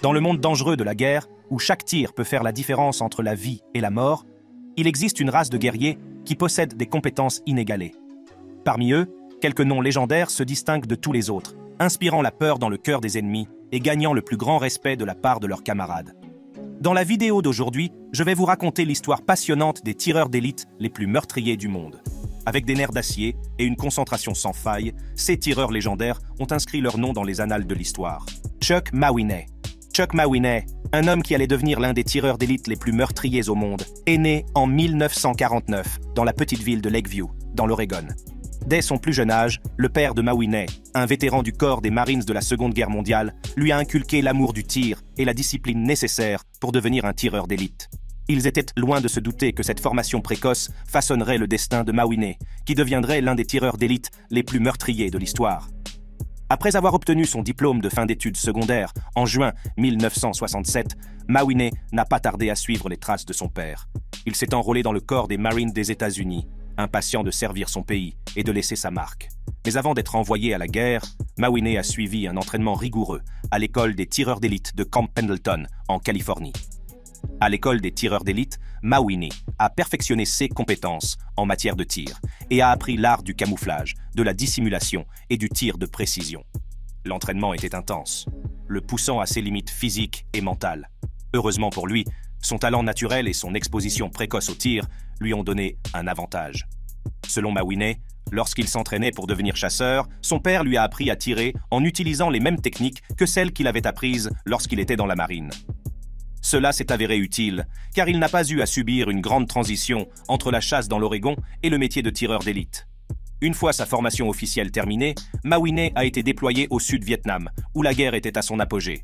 Dans le monde dangereux de la guerre, où chaque tir peut faire la différence entre la vie et la mort, il existe une race de guerriers qui possèdent des compétences inégalées. Parmi eux, quelques noms légendaires se distinguent de tous les autres, inspirant la peur dans le cœur des ennemis et gagnant le plus grand respect de la part de leurs camarades. Dans la vidéo d'aujourd'hui, je vais vous raconter l'histoire passionnante des tireurs d'élite les plus meurtriers du monde. Avec des nerfs d'acier et une concentration sans faille, ces tireurs légendaires ont inscrit leur nom dans les annales de l'histoire. Chuck Mawinney. Chuck Mawinney, un homme qui allait devenir l'un des tireurs d'élite les plus meurtriers au monde, est né en 1949 dans la petite ville de Lakeview, dans l'Oregon. Dès son plus jeune âge, le père de Mawinney, un vétéran du corps des Marines de la Seconde Guerre mondiale, lui a inculqué l'amour du tir et la discipline nécessaire pour devenir un tireur d'élite. Ils étaient loin de se douter que cette formation précoce façonnerait le destin de Mawinney, qui deviendrait l'un des tireurs d'élite les plus meurtriers de l'histoire. Après avoir obtenu son diplôme de fin d'études secondaires en juin 1967, Mawinney n'a pas tardé à suivre les traces de son père. Il s'est enrôlé dans le corps des Marines des États-Unis, impatient de servir son pays et de laisser sa marque. Mais avant d'être envoyé à la guerre, Mawinney a suivi un entraînement rigoureux à l'école des tireurs d'élite de Camp Pendleton, en Californie. À l'école des tireurs d'élite, Mawinney a perfectionné ses compétences en matière de tir et a appris l'art du camouflage, de la dissimulation et du tir de précision. L'entraînement était intense, le poussant à ses limites physiques et mentales. Heureusement pour lui, son talent naturel et son exposition précoce au tir lui ont donné un avantage. Selon Mawinney, lorsqu'il s'entraînait pour devenir chasseur, son père lui a appris à tirer en utilisant les mêmes techniques que celles qu'il avait apprises lorsqu'il était dans la marine. Cela s'est avéré utile, car il n'a pas eu à subir une grande transition entre la chasse dans l'Oregon et le métier de tireur d'élite. Une fois sa formation officielle terminée, Mawinney a été déployé au Sud-Vietnam, où la guerre était à son apogée.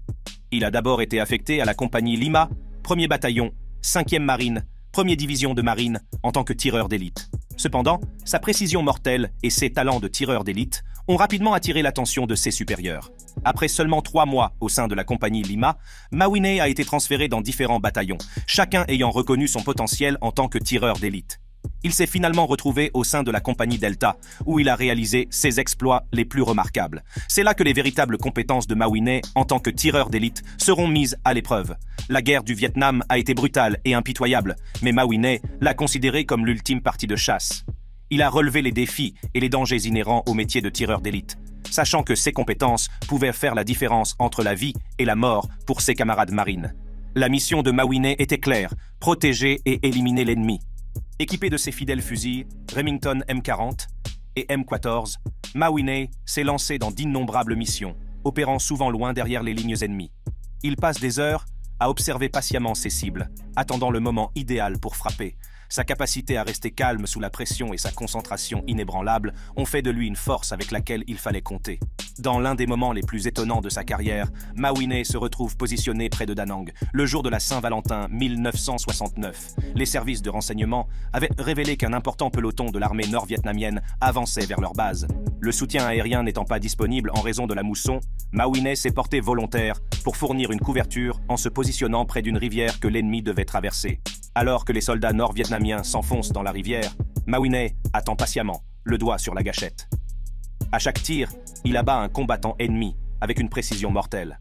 Il a d'abord été affecté à la compagnie Lima, 1er bataillon, 5e marine, 1er division de marine, en tant que tireur d'élite. Cependant, sa précision mortelle et ses talents de tireur d'élite ont rapidement attiré l'attention de ses supérieurs. Après seulement 3 mois au sein de la compagnie Lima, Mawinney a été transféré dans différents bataillons, chacun ayant reconnu son potentiel en tant que tireur d'élite. Il s'est finalement retrouvé au sein de la compagnie Delta, où il a réalisé ses exploits les plus remarquables. C'est là que les véritables compétences de Mawinney en tant que tireur d'élite seront mises à l'épreuve. La guerre du Vietnam a été brutale et impitoyable, mais Mawinney l'a considérée comme l'ultime partie de chasse. Il a relevé les défis et les dangers inhérents au métier de tireur d'élite, sachant que ses compétences pouvaient faire la différence entre la vie et la mort pour ses camarades marines. La mission de Mawinney était claire, protéger et éliminer l'ennemi. Équipé de ses fidèles fusils Remington M40 et M14, Mawinney s'est lancé dans d'innombrables missions, opérant souvent loin derrière les lignes ennemies. Il passe des heures à observer patiemment ses cibles, attendant le moment idéal pour frapper. Sa capacité à rester calme sous la pression et sa concentration inébranlable ont fait de lui une force avec laquelle il fallait compter. Dans l'un des moments les plus étonnants de sa carrière, Mawinney se retrouve positionné près de Da Nang, le jour de la Saint-Valentin 1969. Les services de renseignement avaient révélé qu'un important peloton de l'armée nord-vietnamienne avançait vers leur base. Le soutien aérien n'étant pas disponible en raison de la mousson, Mawinney s'est porté volontaire pour fournir une couverture en se positionnant près d'une rivière que l'ennemi devait traverser. Alors que les soldats nord-vietnamiens s'enfoncent dans la rivière, Mawinney attend patiemment, le doigt sur la gâchette. À chaque tir, il abat un combattant ennemi avec une précision mortelle.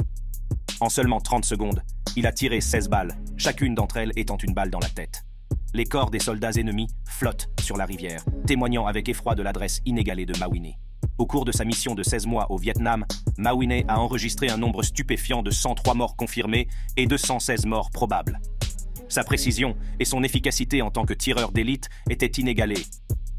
En seulement 30 secondes, il a tiré 16 balles, chacune d'entre elles étant une balle dans la tête. Les corps des soldats ennemis flottent sur la rivière, témoignant avec effroi de l'adresse inégalée de Mawinney. Au cours de sa mission de 16 mois au Vietnam, Mawinney a enregistré un nombre stupéfiant de 103 morts confirmés et 216 morts probables. Sa précision et son efficacité en tant que tireur d'élite étaient inégalées,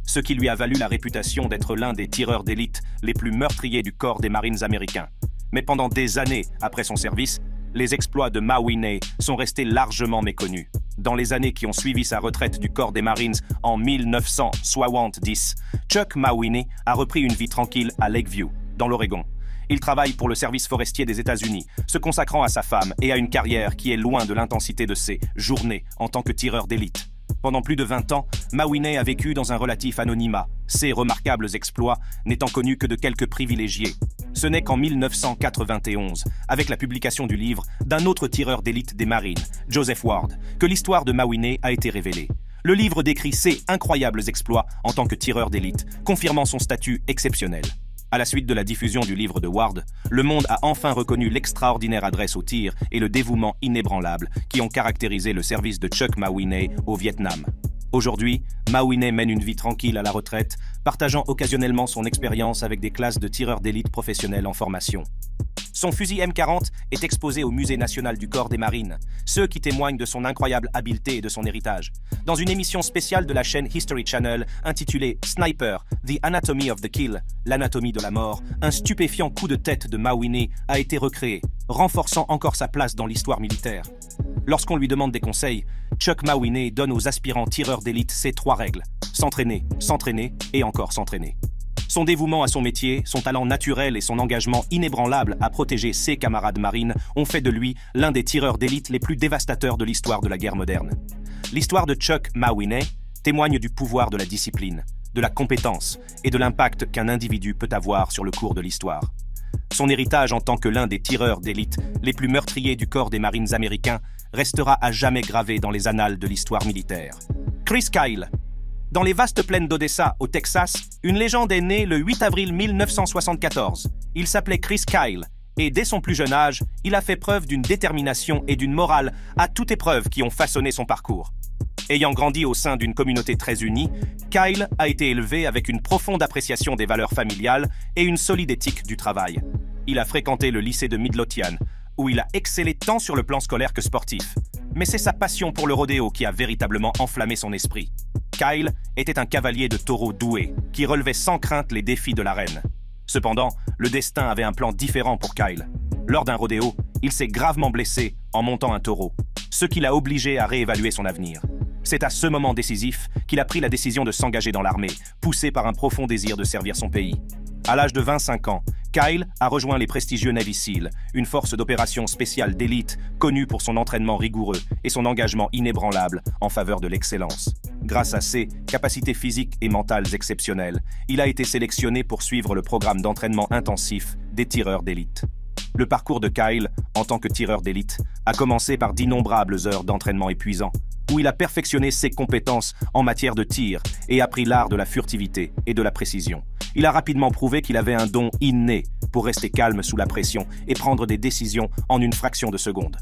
ce qui lui a valu la réputation d'être l'un des tireurs d'élite les plus meurtriers du corps des Marines américains. Mais pendant des années après son service, les exploits de Mawinney sont restés largement méconnus. Dans les années qui ont suivi sa retraite du corps des Marines en 1970, Chuck Mawinney a repris une vie tranquille à Lakeview, dans l'Oregon. Il travaille pour le service forestier des États-Unis, se consacrant à sa femme et à une carrière qui est loin de l'intensité de ses journées en tant que tireur d'élite. Pendant plus de 20 ans, Mawinney a vécu dans un relatif anonymat, ses remarquables exploits n'étant connus que de quelques privilégiés. Ce n'est qu'en 1991, avec la publication du livre d'un autre tireur d'élite des Marines, Joseph Ward, que l'histoire de Mawinney a été révélée. Le livre décrit ses incroyables exploits en tant que tireur d'élite, confirmant son statut exceptionnel. À la suite de la diffusion du livre de Ward, le monde a enfin reconnu l'extraordinaire adresse au tir et le dévouement inébranlable qui ont caractérisé le service de Chuck Mawinney au Vietnam. Aujourd'hui, Mawinney mène une vie tranquille à la retraite, partageant occasionnellement son expérience avec des classes de tireurs d'élite professionnels en formation. Son fusil M40 est exposé au Musée national du corps des marines, ce qui témoigne de son incroyable habileté et de son héritage. Dans une émission spéciale de la chaîne History Channel intitulée Sniper, The Anatomy of the Kill, l'anatomie de la mort, un stupéfiant coup de tête de Mawinney a été recréé, renforçant encore sa place dans l'histoire militaire. Lorsqu'on lui demande des conseils, Chuck Mawinney donne aux aspirants tireurs d'élite ces 3 règles: s'entraîner, s'entraîner et encore s'entraîner. Son dévouement à son métier, son talent naturel et son engagement inébranlable à protéger ses camarades marines ont fait de lui l'un des tireurs d'élite les plus dévastateurs de l'histoire de la guerre moderne. L'histoire de Chuck Mawinney témoigne du pouvoir de la discipline, de la compétence et de l'impact qu'un individu peut avoir sur le cours de l'histoire. Son héritage en tant que l'un des tireurs d'élite les plus meurtriers du corps des marines américains restera à jamais gravé dans les annales de l'histoire militaire. Chris Kyle. Dans les vastes plaines d'Odessa, au Texas, une légende est née le 8 avril 1974. Il s'appelait Chris Kyle, et dès son plus jeune âge, il a fait preuve d'une détermination et d'une morale à toute épreuve qui ont façonné son parcours. Ayant grandi au sein d'une communauté très unie, Kyle a été élevé avec une profonde appréciation des valeurs familiales et une solide éthique du travail. Il a fréquenté le lycée de Midlothian, où il a excellé tant sur le plan scolaire que sportif. Mais c'est sa passion pour le rodéo qui a véritablement enflammé son esprit. Kyle était un cavalier de taureau doué, qui relevait sans crainte les défis de l'arène. Cependant, le destin avait un plan différent pour Kyle. Lors d'un rodéo, il s'est gravement blessé en montant un taureau, ce qui l'a obligé à réévaluer son avenir. C'est à ce moment décisif qu'il a pris la décision de s'engager dans l'armée, poussé par un profond désir de servir son pays. À l'âge de 25 ans, Kyle a rejoint les prestigieux Navy SEAL, une force d'opération spéciale d'élite connue pour son entraînement rigoureux et son engagement inébranlable en faveur de l'excellence. Grâce à ses capacités physiques et mentales exceptionnelles, il a été sélectionné pour suivre le programme d'entraînement intensif des tireurs d'élite. Le parcours de Kyle, en tant que tireur d'élite, a commencé par d'innombrables heures d'entraînement épuisant, où il a perfectionné ses compétences en matière de tir et appris l'art de la furtivité et de la précision. Il a rapidement prouvé qu'il avait un don inné pour rester calme sous la pression et prendre des décisions en une fraction de seconde.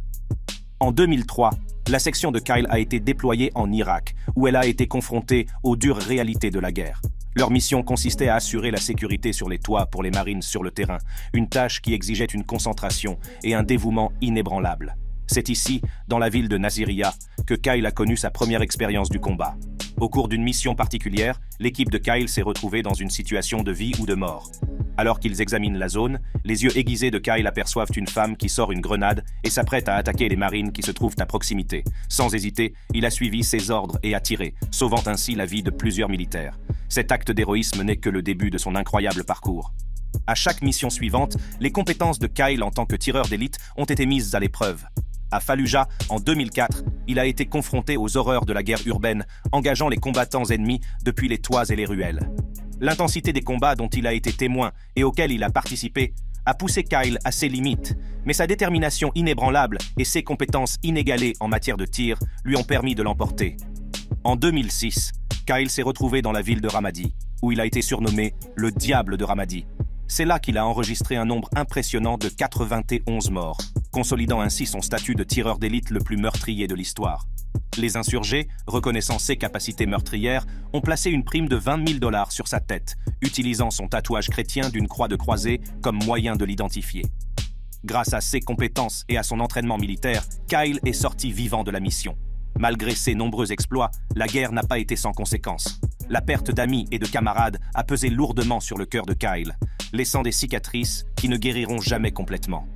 En 2003, la section de Kyle a été déployée en Irak, où elle a été confrontée aux dures réalités de la guerre. Leur mission consistait à assurer la sécurité sur les toits pour les marines sur le terrain, une tâche qui exigeait une concentration et un dévouement inébranlable. C'est ici, dans la ville de Nasiriyah, que Kyle a connu sa première expérience du combat. Au cours d'une mission particulière, l'équipe de Kyle s'est retrouvée dans une situation de vie ou de mort. Alors qu'ils examinent la zone, les yeux aiguisés de Kyle aperçoivent une femme qui sort une grenade et s'apprête à attaquer les marines qui se trouvent à proximité. Sans hésiter, il a suivi ses ordres et a tiré, sauvant ainsi la vie de plusieurs militaires. Cet acte d'héroïsme n'est que le début de son incroyable parcours. À chaque mission suivante, les compétences de Kyle en tant que tireur d'élite ont été mises à l'épreuve. À Fallujah, en 2004, il a été confronté aux horreurs de la guerre urbaine, engageant les combattants ennemis depuis les toits et les ruelles. L'intensité des combats dont il a été témoin et auxquels il a participé a poussé Kyle à ses limites, mais sa détermination inébranlable et ses compétences inégalées en matière de tir lui ont permis de l'emporter. En 2006, Kyle s'est retrouvé dans la ville de Ramadi, où il a été surnommé le Diable de Ramadi. C'est là qu'il a enregistré un nombre impressionnant de 91 morts, consolidant ainsi son statut de tireur d'élite le plus meurtrier de l'histoire. Les insurgés, reconnaissant ses capacités meurtrières, ont placé une prime de 20 000 $ sur sa tête, utilisant son tatouage chrétien d'une croix de croisée comme moyen de l'identifier. Grâce à ses compétences et à son entraînement militaire, Kyle est sorti vivant de la mission. Malgré ses nombreux exploits, la guerre n'a pas été sans conséquences. La perte d'amis et de camarades a pesé lourdement sur le cœur de Kyle, laissant des cicatrices qui ne guériront jamais complètement.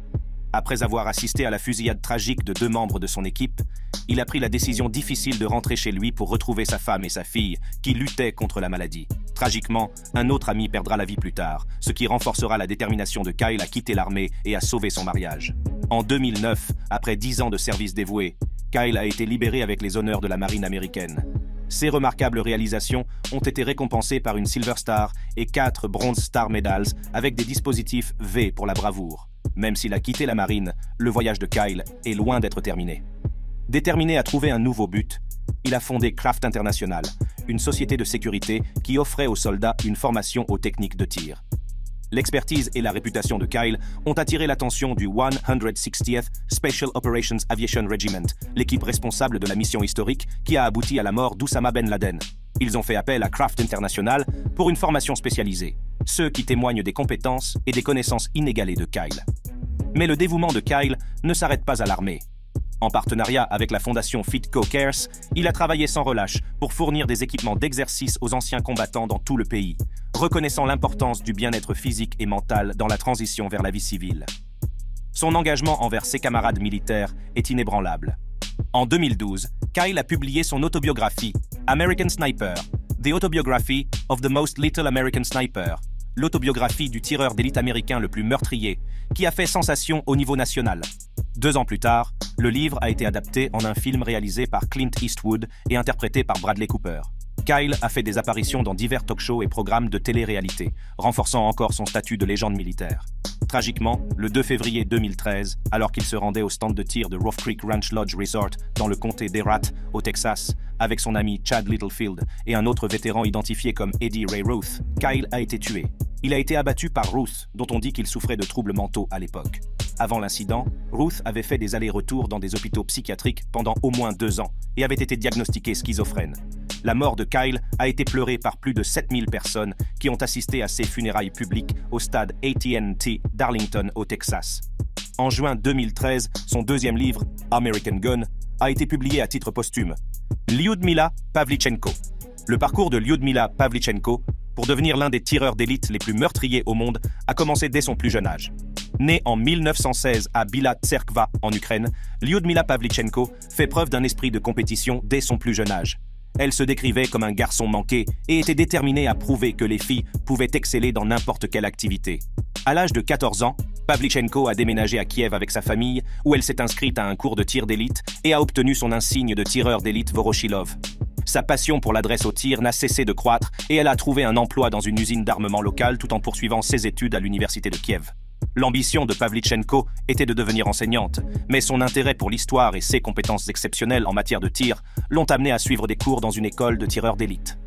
Après avoir assisté à la fusillade tragique de 2 membres de son équipe, il a pris la décision difficile de rentrer chez lui pour retrouver sa femme et sa fille, qui luttaient contre la maladie. Tragiquement, un autre ami perdra la vie plus tard, ce qui renforcera la détermination de Kyle à quitter l'armée et à sauver son mariage. En 2009, après 10 ans de service dévoué, Kyle a été libéré avec les honneurs de la marine américaine. Ses remarquables réalisations ont été récompensées par une Silver Star et 4 Bronze Star Medals avec des dispositifs V pour la bravoure. Même s'il a quitté la marine, le voyage de Kyle est loin d'être terminé. Déterminé à trouver un nouveau but, il a fondé Craft International, une société de sécurité qui offrait aux soldats une formation aux techniques de tir. L'expertise et la réputation de Kyle ont attiré l'attention du 160th Special Operations Aviation Regiment, l'équipe responsable de la mission historique qui a abouti à la mort d'Oussama Ben Laden. Ils ont fait appel à Kraft International pour une formation spécialisée, ce qui témoigne des compétences et des connaissances inégalées de Kyle. Mais le dévouement de Kyle ne s'arrête pas à l'armée. En partenariat avec la fondation Fitco Cares, il a travaillé sans relâche pour fournir des équipements d'exercice aux anciens combattants dans tout le pays, reconnaissant l'importance du bien-être physique et mental dans la transition vers la vie civile. Son engagement envers ses camarades militaires est inébranlable. En 2012, Kyle a publié son autobiographie « American Sniper, The Autobiography of the Most Lethal American Sniper », l'autobiographie du tireur d'élite américain le plus meurtrier, qui a fait sensation au niveau national. 2 ans plus tard, le livre a été adapté en un film réalisé par Clint Eastwood et interprété par Bradley Cooper. Kyle a fait des apparitions dans divers talk-shows et programmes de télé-réalité, renforçant encore son statut de légende militaire. Tragiquement, le 2 février 2013, alors qu'il se rendait au stand de tir de Rough Creek Ranch Lodge Resort dans le comté d'Herat, au Texas, avec son ami Chad Littlefield et un autre vétéran identifié comme Eddie Ray Ruth, Kyle a été tué. Il a été abattu par Ruth, dont on dit qu'il souffrait de troubles mentaux à l'époque. Avant l'incident, Ruth avait fait des allers-retours dans des hôpitaux psychiatriques pendant au moins 2 ans et avait été diagnostiqué schizophrène. La mort de Kyle a été pleurée par plus de 7000 personnes qui ont assisté à ses funérailles publiques au stade AT&T d'Arlington au Texas. En juin 2013, son 2e livre, American Gun, a été publié à titre posthume. Lyudmila Pavlichenko. Le parcours de Lyudmila Pavlichenko, pour devenir l'un des tireurs d'élite les plus meurtriers au monde, a commencé dès son plus jeune âge. Née en 1916 à Bila Tserkva, en Ukraine, Lyudmila Pavlichenko fait preuve d'un esprit de compétition dès son plus jeune âge. Elle se décrivait comme un garçon manqué et était déterminée à prouver que les filles pouvaient exceller dans n'importe quelle activité. À l'âge de 14 ans, Pavlichenko a déménagé à Kiev avec sa famille, où elle s'est inscrite à un cours de tir d'élite et a obtenu son insigne de tireur d'élite Voroshilov. Sa passion pour l'adresse au tir n'a cessé de croître et elle a trouvé un emploi dans une usine d'armement locale tout en poursuivant ses études à l'université de Kiev. L'ambition de Pavlichenko était de devenir enseignante, mais son intérêt pour l'histoire et ses compétences exceptionnelles en matière de tir l'ont amenée à suivre des cours dans une école de tireurs d'élite.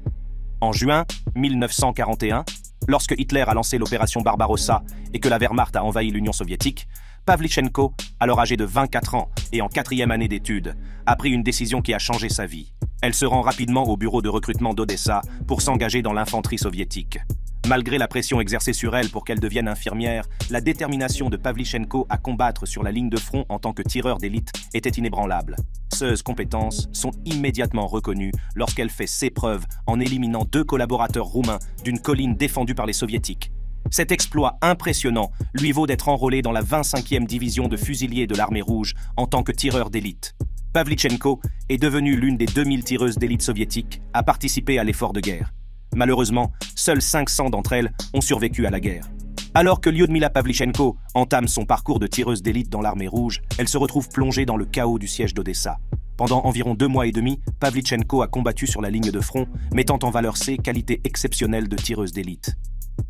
En juin 1941, lorsque Hitler a lancé l'opération Barbarossa et que la Wehrmacht a envahi l'Union soviétique, Pavlichenko, alors âgée de 24 ans et en 4e année d'études, a pris une décision qui a changé sa vie. Elle se rend rapidement au bureau de recrutement d'Odessa pour s'engager dans l'infanterie soviétique. Malgré la pression exercée sur elle pour qu'elle devienne infirmière, la détermination de Pavlichenko à combattre sur la ligne de front en tant que tireur d'élite était inébranlable. Ces compétences sont immédiatement reconnues lorsqu'elle fait ses preuves en éliminant 2 collaborateurs roumains d'une colline défendue par les soviétiques. Cet exploit impressionnant lui vaut d'être enrôlée dans la 25e division de fusiliers de l'armée rouge en tant que tireur d'élite. Pavlichenko est devenue l'une des 2000 tireuses d'élite soviétiques à participer à l'effort de guerre. Malheureusement, seules 500 d'entre elles ont survécu à la guerre. Alors que Lyudmila Pavlichenko entame son parcours de tireuse d'élite dans l'armée rouge, elle se retrouve plongée dans le chaos du siège d'Odessa. Pendant environ 2 mois et demi, Pavlichenko a combattu sur la ligne de front, mettant en valeur ses qualités exceptionnelles de tireuse d'élite.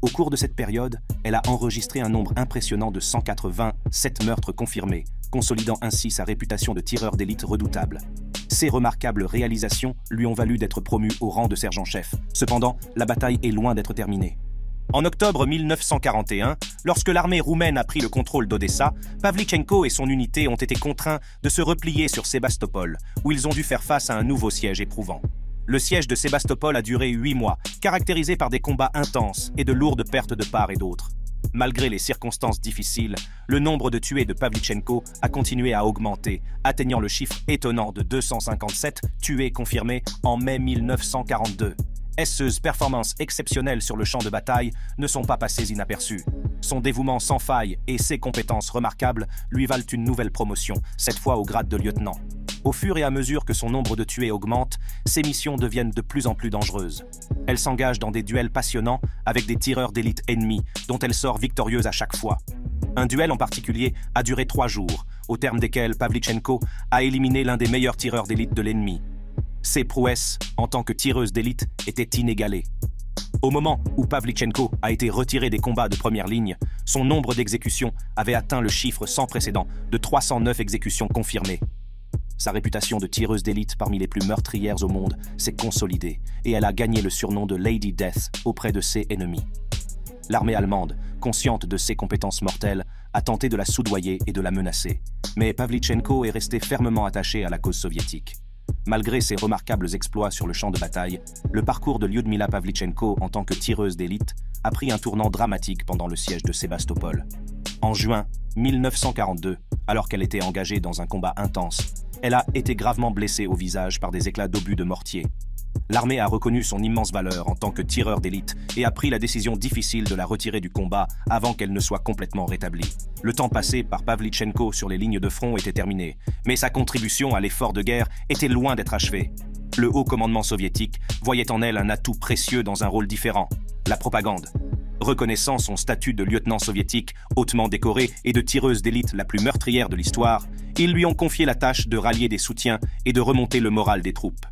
Au cours de cette période, elle a enregistré un nombre impressionnant de 187 meurtres confirmés, consolidant ainsi sa réputation de tireur d'élite redoutable. Ces remarquables réalisations lui ont valu d'être promu au rang de sergent-chef. Cependant, la bataille est loin d'être terminée. En octobre 1941, lorsque l'armée roumaine a pris le contrôle d'Odessa, Pavlichenko et son unité ont été contraints de se replier sur Sébastopol, où ils ont dû faire face à un nouveau siège éprouvant. Le siège de Sébastopol a duré 8 mois, caractérisé par des combats intenses et de lourdes pertes de part et d'autre. Malgré les circonstances difficiles, le nombre de tués de Pavlichenko a continué à augmenter, atteignant le chiffre étonnant de 257 tués confirmés en mai 1942. Ces performances exceptionnelles sur le champ de bataille ne sont pas passées inaperçues. Son dévouement sans faille et ses compétences remarquables lui valent une nouvelle promotion, cette fois au grade de lieutenant. Au fur et à mesure que son nombre de tués augmente, ses missions deviennent de plus en plus dangereuses. Elle s'engage dans des duels passionnants avec des tireurs d'élite ennemis, dont elle sort victorieuse à chaque fois. Un duel en particulier a duré 3 jours, au terme desquels Pavlichenko a éliminé l'un des meilleurs tireurs d'élite de l'ennemi. Ses prouesses, en tant que tireuse d'élite, étaient inégalées. Au moment où Pavlichenko a été retiré des combats de première ligne, son nombre d'exécutions avait atteint le chiffre sans précédent de 309 exécutions confirmées. Sa réputation de tireuse d'élite parmi les plus meurtrières au monde s'est consolidée et elle a gagné le surnom de Lady Death auprès de ses ennemis. L'armée allemande, consciente de ses compétences mortelles, a tenté de la soudoyer et de la menacer. Mais Pavlyuchenko est resté fermement attaché à la cause soviétique. Malgré ses remarquables exploits sur le champ de bataille, le parcours de Lyudmila Pavlyuchenko en tant que tireuse d'élite a pris un tournant dramatique pendant le siège de Sébastopol. En juin 1942, alors qu'elle était engagée dans un combat intense, elle a été gravement blessée au visage par des éclats d'obus de mortier. L'armée a reconnu son immense valeur en tant que tireur d'élite et a pris la décision difficile de la retirer du combat avant qu'elle ne soit complètement rétablie. Le temps passé par Pavlyuchenko sur les lignes de front était terminé, mais sa contribution à l'effort de guerre était loin d'être achevée. Le haut commandement soviétique voyait en elle un atout précieux dans un rôle différent, la propagande. Reconnaissant son statut de lieutenant soviétique hautement décoré et de tireuse d'élite la plus meurtrière de l'histoire, ils lui ont confié la tâche de rallier des soutiens et de remonter le moral des troupes.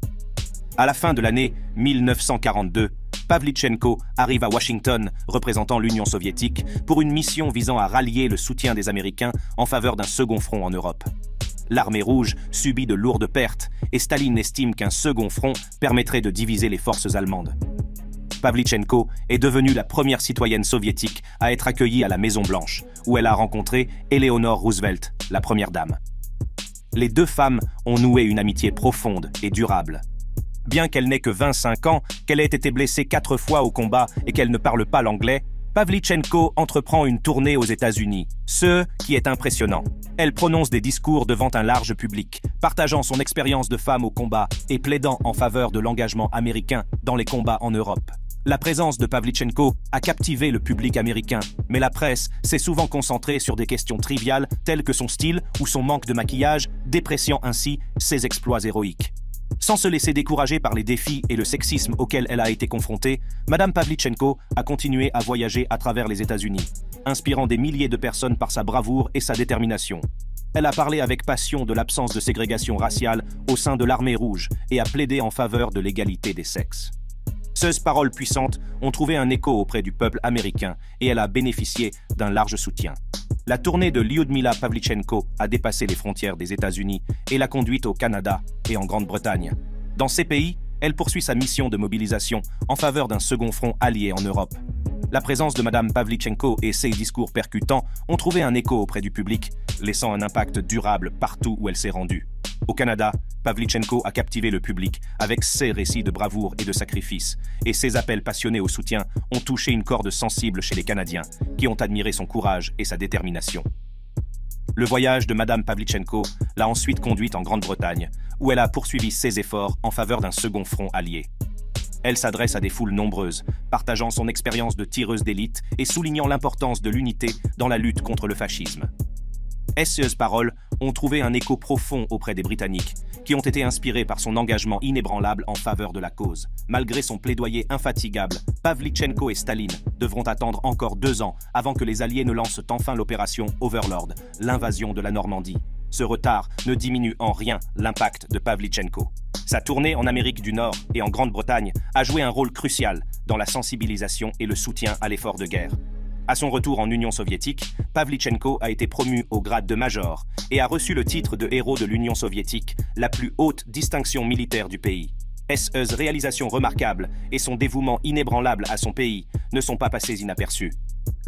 À la fin de l'année 1942, Pavlyuchenko arrive à Washington, représentant l'Union soviétique, pour une mission visant à rallier le soutien des Américains en faveur d'un second front en Europe. L'armée rouge subit de lourdes pertes et Staline estime qu'un second front permettrait de diviser les forces allemandes. Pavlyuchenko est devenue la première citoyenne soviétique à être accueillie à la Maison-Blanche, où elle a rencontré Eleanor Roosevelt, la première dame. Les deux femmes ont noué une amitié profonde et durable. Bien qu'elle n'ait que 25 ans, qu'elle ait été blessée 4 fois au combat et qu'elle ne parle pas l'anglais, Pavlyuchenko entreprend une tournée aux États-Unis, ce qui est impressionnant. Elle prononce des discours devant un large public, partageant son expérience de femme au combat et plaidant en faveur de l'engagement américain dans les combats en Europe. La présence de Pavlyuchenko a captivé le public américain, mais la presse s'est souvent concentrée sur des questions triviales telles que son style ou son manque de maquillage, dépréciant ainsi ses exploits héroïques. Sans se laisser décourager par les défis et le sexisme auxquels elle a été confrontée, Madame Pavlyuchenko a continué à voyager à travers les États-Unis, inspirant des milliers de personnes par sa bravoure et sa détermination. Elle a parlé avec passion de l'absence de ségrégation raciale au sein de l'armée rouge et a plaidé en faveur de l'égalité des sexes. Ces paroles puissantes ont trouvé un écho auprès du peuple américain et elle a bénéficié d'un large soutien. La tournée de Lyudmila Pavlyuchenko a dépassé les frontières des États-Unis et l'a conduite au Canada et en Grande-Bretagne. Dans ces pays, elle poursuit sa mission de mobilisation en faveur d'un second front allié en Europe. La présence de Madame Pavlyuchenko et ses discours percutants ont trouvé un écho auprès du public, laissant un impact durable partout où elle s'est rendue. Au Canada, Pavlyuchenko a captivé le public avec ses récits de bravoure et de sacrifice, et ses appels passionnés au soutien ont touché une corde sensible chez les Canadiens, qui ont admiré son courage et sa détermination. Le voyage de Madame Pavlyuchenko l'a ensuite conduite en Grande-Bretagne, où elle a poursuivi ses efforts en faveur d'un second front allié. Elle s'adresse à des foules nombreuses, partageant son expérience de tireuse d'élite et soulignant l'importance de l'unité dans la lutte contre le fascisme. Ces paroles ont trouvé un écho profond auprès des Britanniques, qui ont été inspirés par son engagement inébranlable en faveur de la cause. Malgré son plaidoyer infatigable, Pavlyuchenko et Staline devront attendre encore 2 ans avant que les Alliés ne lancent enfin l'opération Overlord, l'invasion de la Normandie. Ce retard ne diminue en rien l'impact de Pavlyuchenko. Sa tournée en Amérique du Nord et en Grande-Bretagne a joué un rôle crucial dans la sensibilisation et le soutien à l'effort de guerre. À son retour en Union soviétique, Pavlyuchenko a été promu au grade de major et a reçu le titre de héros de l'Union soviétique, la plus haute distinction militaire du pays. Ces réalisations remarquables et son dévouement inébranlable à son pays ne sont pas passés inaperçus.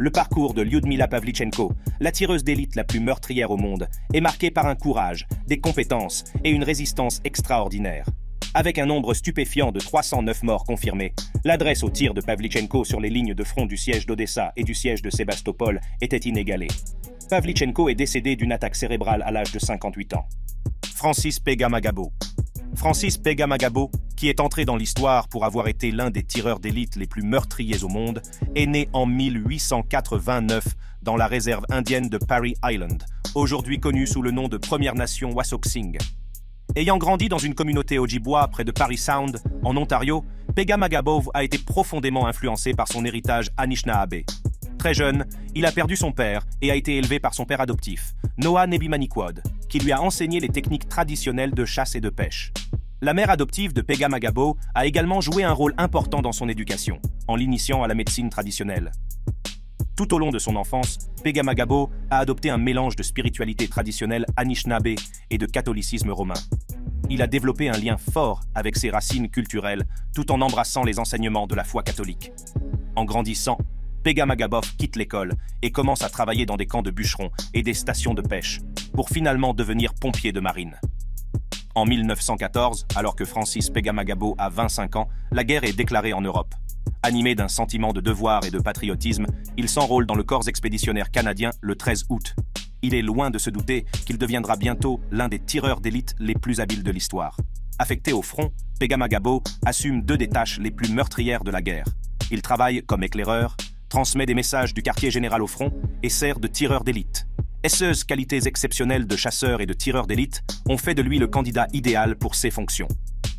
Le parcours de Lyudmila Pavlyuchenko, la tireuse d'élite la plus meurtrière au monde, est marqué par un courage, des compétences et une résistance extraordinaires. Avec un nombre stupéfiant de 309 morts confirmés, l'adresse au tir de Pavlyuchenko sur les lignes de front du siège d'Odessa et du siège de Sébastopol était inégalée. Pavlyuchenko est décédé d'une attaque cérébrale à l'âge de 58 ans. Francis Pega-Magabo. Francis Pega-Magabo, qui est entré dans l'histoire pour avoir été l'un des tireurs d'élite les plus meurtriers au monde, est né en 1889 dans la réserve indienne de Parry Island, aujourd'hui connue sous le nom de Première Nation Wasauksing. Ayant grandi dans une communauté Ojibwa près de Parry Sound, en Ontario, Pega-Magabo a été profondément influencé par son héritage Anishinaabe. Très jeune, il a perdu son père et a été élevé par son père adoptif, Noah Nebimaniquod, qui lui a enseigné les techniques traditionnelles de chasse et de pêche. La mère adoptive de Pega-Magabo a également joué un rôle important dans son éducation, en l'initiant à la médecine traditionnelle. Tout au long de son enfance, Pega-Magabo a adopté un mélange de spiritualité traditionnelle Anishinaabe et de catholicisme romain. Il a développé un lien fort avec ses racines culturelles tout en embrassant les enseignements de la foi catholique. En grandissant, Pegamagabov quitte l'école et commence à travailler dans des camps de bûcherons et des stations de pêche, pour finalement devenir pompier de marine. En 1914, alors que Francis Pegamagabo a 25 ans, la guerre est déclarée en Europe. Animé d'un sentiment de devoir et de patriotisme, il s'enrôle dans le corps expéditionnaire canadien le 13 août. Il est loin de se douter qu'il deviendra bientôt l'un des tireurs d'élite les plus habiles de l'histoire. Affecté au front, Pegamagabo assume 2 des tâches les plus meurtrières de la guerre. Il travaille comme éclaireur, transmet des messages du quartier général au front et sert de tireur d'élite. Ces qualités exceptionnelles de chasseur et de tireur d'élite ont fait de lui le candidat idéal pour ces fonctions.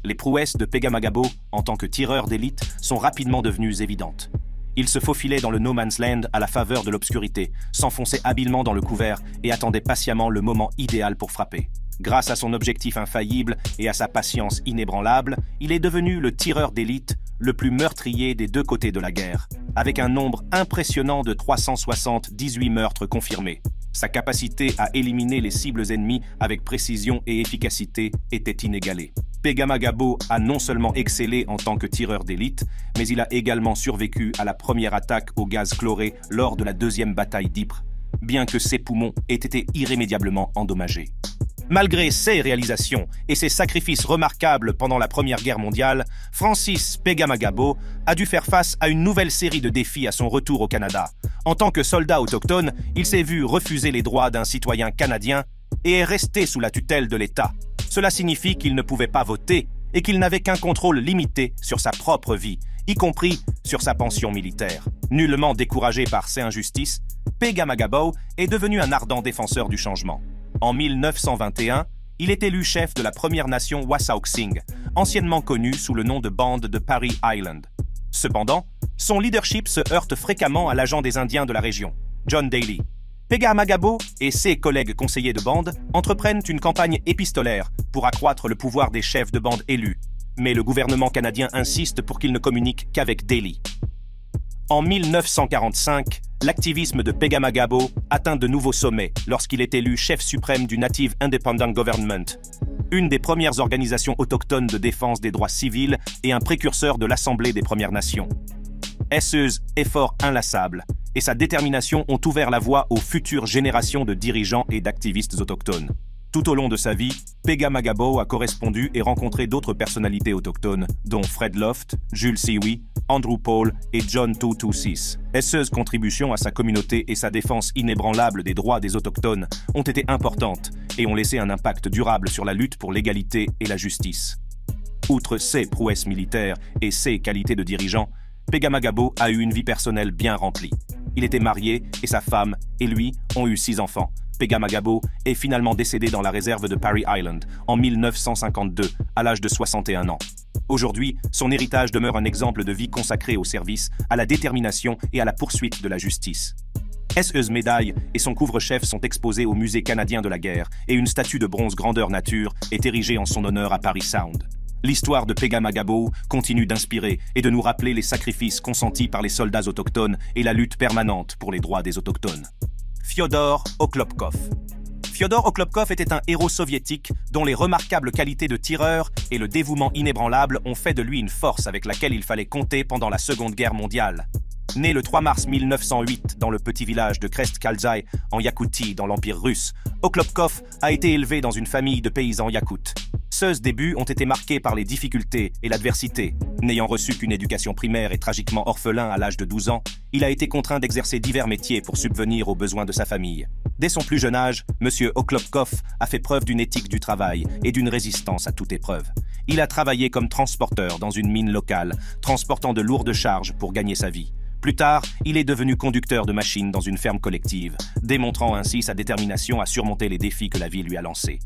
Les prouesses de Pegamagabo en tant que tireur d'élite sont rapidement devenues évidentes. Il se faufilait dans le no man's land à la faveur de l'obscurité, s'enfonçait habilement dans le couvert et attendait patiemment le moment idéal pour frapper. Grâce à son objectif infaillible et à sa patience inébranlable, il est devenu le tireur d'élite le plus meurtrier des 2 côtés de la guerre, avec un nombre impressionnant de 378 meurtres confirmés. Sa capacité à éliminer les cibles ennemies avec précision et efficacité était inégalée. Pegamagabo a non seulement excellé en tant que tireur d'élite, mais il a également survécu à la première attaque au gaz chloré lors de la 2e bataille d'Ypres, bien que ses poumons aient été irrémédiablement endommagés. Malgré ses réalisations et ses sacrifices remarquables pendant la Première Guerre mondiale, Francis Pegamagabo a dû faire face à une nouvelle série de défis à son retour au Canada. En tant que soldat autochtone, il s'est vu refuser les droits d'un citoyen canadien et est resté sous la tutelle de l'État. Cela signifie qu'il ne pouvait pas voter et qu'il n'avait qu'un contrôle limité sur sa propre vie, y compris sur sa pension militaire. Nullement découragé par ces injustices, Pegamagabo est devenu un ardent défenseur du changement. En 1921, il est élu chef de la Première Nation Wasauksing, anciennement connue sous le nom de bande de Parry Island. Cependant, son leadership se heurte fréquemment à l'agent des Indiens de la région, John Daly. Pegamagabo et ses collègues conseillers de bande entreprennent une campagne épistolaire pour accroître le pouvoir des chefs de bande élus, mais le gouvernement canadien insiste pour qu'ils ne communiquent qu'avec Daly. En 1945, l'activisme de Pegamagabo atteint de nouveaux sommets lorsqu'il est élu chef suprême du Native Independent Government, une des premières organisations autochtones de défense des droits civils et un précurseur de l'Assemblée des Premières Nations. Ses efforts inlassables et sa détermination ont ouvert la voie aux futures générations de dirigeants et d'activistes autochtones. Tout au long de sa vie, Pegamagabo a correspondu et rencontré d'autres personnalités autochtones, dont Fred Loft, Jules Sioui, Andrew Paul et John Tootoosis. Ses contributions à sa communauté et sa défense inébranlable des droits des autochtones ont été importantes et ont laissé un impact durable sur la lutte pour l'égalité et la justice. Outre ses prouesses militaires et ses qualités de dirigeant, Pegamagabo a eu une vie personnelle bien remplie. Il était marié et sa femme et lui ont eu 6 enfants. Pegamagabo est finalement décédé dans la réserve de Parry Island en 1952, à l'âge de 61 ans. Aujourd'hui, son héritage demeure un exemple de vie consacrée au service, à la détermination et à la poursuite de la justice. Ses médailles et son couvre-chef sont exposés au Musée canadien de la guerre et une statue de bronze grandeur nature est érigée en son honneur à Parry Sound. L'histoire de Pegamagabo continue d'inspirer et de nous rappeler les sacrifices consentis par les soldats autochtones et la lutte permanente pour les droits des autochtones. Fyodor Oklopkov. Fyodor Oklopkov était un héros soviétique dont les remarquables qualités de tireur et le dévouement inébranlable ont fait de lui une force avec laquelle il fallait compter pendant la Seconde Guerre mondiale. Né le 3 mars 1908 dans le petit village de Krest-Kalzai, en Yakoutie, dans l'Empire russe, Oklopkov a été élevé dans une famille de paysans yakoutes. Ses débuts ont été marqués par les difficultés et l'adversité. N'ayant reçu qu'une éducation primaire et tragiquement orphelin à l'âge de 12 ans, il a été contraint d'exercer divers métiers pour subvenir aux besoins de sa famille. Dès son plus jeune âge, M. Oklopkov a fait preuve d'une éthique du travail et d'une résistance à toute épreuve. Il a travaillé comme transporteur dans une mine locale, transportant de lourdes charges pour gagner sa vie. Plus tard, il est devenu conducteur de machines dans une ferme collective, démontrant ainsi sa détermination à surmonter les défis que la vie lui a lancés.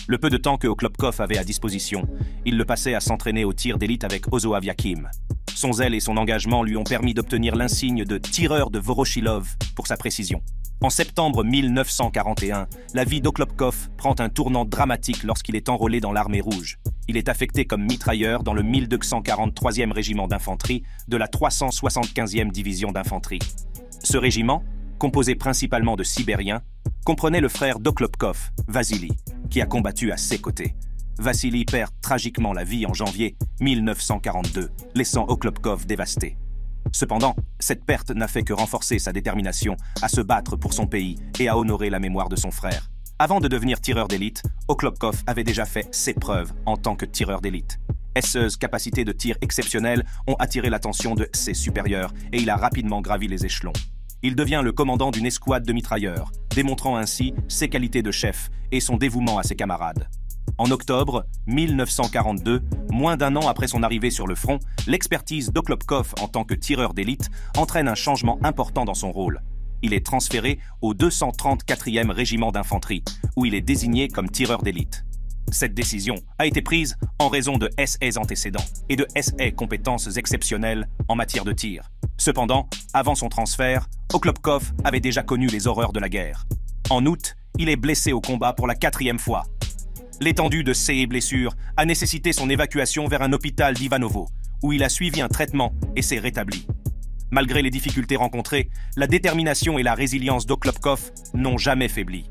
Le peu de temps que Oklopkov avait à disposition, il le passait à s'entraîner au tir d'élite avec Ozo Aviakim. Son zèle et son engagement lui ont permis d'obtenir l'insigne de tireur de Voroshilov pour sa précision. En septembre 1941, la vie d'Oklopkov prend un tournant dramatique lorsqu'il est enrôlé dans l'armée rouge. Il est affecté comme mitrailleur dans le 1243e régiment d'infanterie de la 375e division d'infanterie. Ce régiment, composé principalement de Sibériens, comprenait le frère d'Oklopkov, Vassili, qui a combattu à ses côtés. Vassili perd tragiquement la vie en janvier 1942, laissant Oklopkov dévasté. Cependant, cette perte n'a fait que renforcer sa détermination à se battre pour son pays et à honorer la mémoire de son frère. Avant de devenir tireur d'élite, Oklopkov avait déjà fait ses preuves en tant que tireur d'élite. Ses capacités de tir exceptionnelles ont attiré l'attention de ses supérieurs et il a rapidement gravi les échelons. Il devient le commandant d'une escouade de mitrailleurs, démontrant ainsi ses qualités de chef et son dévouement à ses camarades. En octobre 1942, moins d'un an après son arrivée sur le front, l'expertise d'Oklopkov en tant que tireur d'élite entraîne un changement important dans son rôle. Il est transféré au 234e régiment d'infanterie, où il est désigné comme tireur d'élite. Cette décision a été prise en raison de ses antécédents et de ses compétences exceptionnelles en matière de tir. Cependant, avant son transfert, Oklopkov avait déjà connu les horreurs de la guerre. En août, il est blessé au combat pour la 4e fois. L'étendue de ses blessures a nécessité son évacuation vers un hôpital d'Ivanovo, où il a suivi un traitement et s'est rétabli. Malgré les difficultés rencontrées, la détermination et la résilience d'Oklopkov n'ont jamais faibli.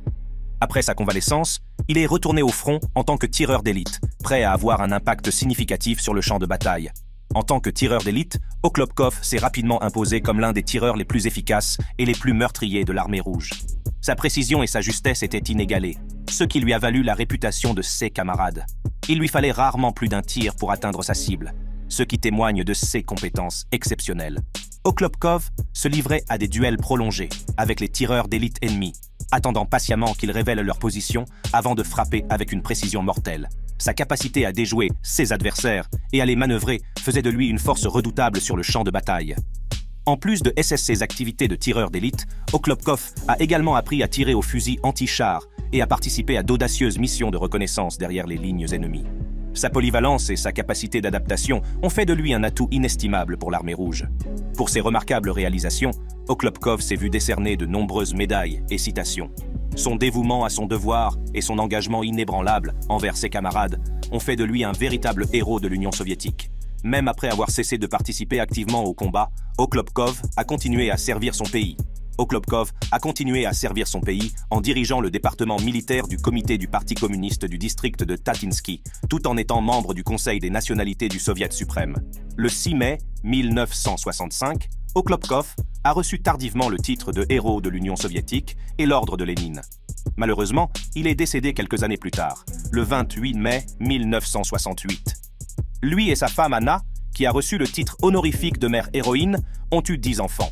Après sa convalescence, il est retourné au front en tant que tireur d'élite, prêt à avoir un impact significatif sur le champ de bataille. En tant que tireur d'élite, Oklopkov s'est rapidement imposé comme l'un des tireurs les plus efficaces et les plus meurtriers de l'armée rouge. Sa précision et sa justesse étaient inégalées, ce qui lui a valu la réputation de ses camarades. Il lui fallait rarement plus d'un tir pour atteindre sa cible, ce qui témoigne de ses compétences exceptionnelles. Oklopkov se livrait à des duels prolongés avec les tireurs d'élite ennemis, attendant patiemment qu'ils révèlent leur position avant de frapper avec une précision mortelle. Sa capacité à déjouer ses adversaires et à les manœuvrer faisait de lui une force redoutable sur le champ de bataille. En plus de ses activités de tireur d'élite, Oklopkov a également appris à tirer au fusil anti-char et à participer à d'audacieuses missions de reconnaissance derrière les lignes ennemies. Sa polyvalence et sa capacité d'adaptation ont fait de lui un atout inestimable pour l'armée rouge. Pour ses remarquables réalisations, Oklopkov s'est vu décerner de nombreuses médailles et citations. Son dévouement à son devoir et son engagement inébranlable envers ses camarades ont fait de lui un véritable héros de l'Union soviétique. Même après avoir cessé de participer activement au combat, Oklopkov a continué à servir son pays. Oklopkov a continué à servir son pays en dirigeant le département militaire du comité du Parti communiste du district de Tatinsky, tout en étant membre du Conseil des nationalités du Soviet suprême. Le 6 mai 1965, Oklopkov a reçu tardivement le titre de héros de l'Union soviétique et l'ordre de Lénine. Malheureusement, il est décédé quelques années plus tard, le 28 mai 1968. Lui et sa femme Anna, qui a reçu le titre honorifique de mère héroïne, ont eu 10 enfants.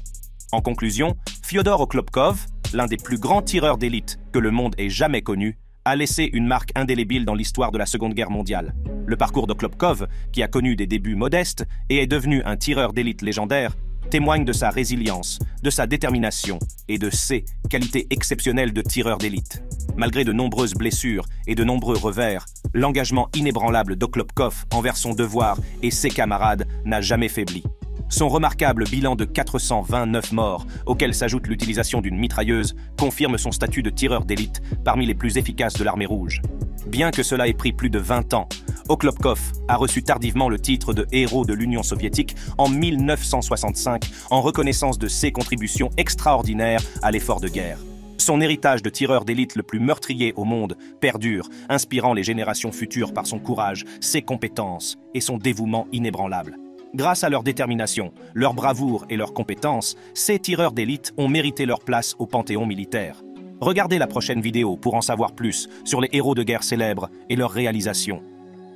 En conclusion, Fyodor Oklopkov, l'un des plus grands tireurs d'élite que le monde ait jamais connu, a laissé une marque indélébile dans l'histoire de la Seconde Guerre mondiale. Le parcours d'Oklopkov, qui a connu des débuts modestes et est devenu un tireur d'élite légendaire, témoigne de sa résilience, de sa détermination et de ses qualités exceptionnelles de tireur d'élite. Malgré de nombreuses blessures et de nombreux revers, l'engagement inébranlable d'Oklopkov envers son devoir et ses camarades n'a jamais faibli. Son remarquable bilan de 429 morts, auquel s'ajoute l'utilisation d'une mitrailleuse, confirme son statut de tireur d'élite parmi les plus efficaces de l'armée rouge. Bien que cela ait pris plus de 20 ans, Oklopkov a reçu tardivement le titre de héros de l'Union soviétique en 1965 en reconnaissance de ses contributions extraordinaires à l'effort de guerre. Son héritage de tireur d'élite le plus meurtrier au monde perdure, inspirant les générations futures par son courage, ses compétences et son dévouement inébranlable. Grâce à leur détermination, leur bravoure et leurs compétences, ces tireurs d'élite ont mérité leur place au panthéon militaire. Regardez la prochaine vidéo pour en savoir plus sur les héros de guerre célèbres et leurs réalisations.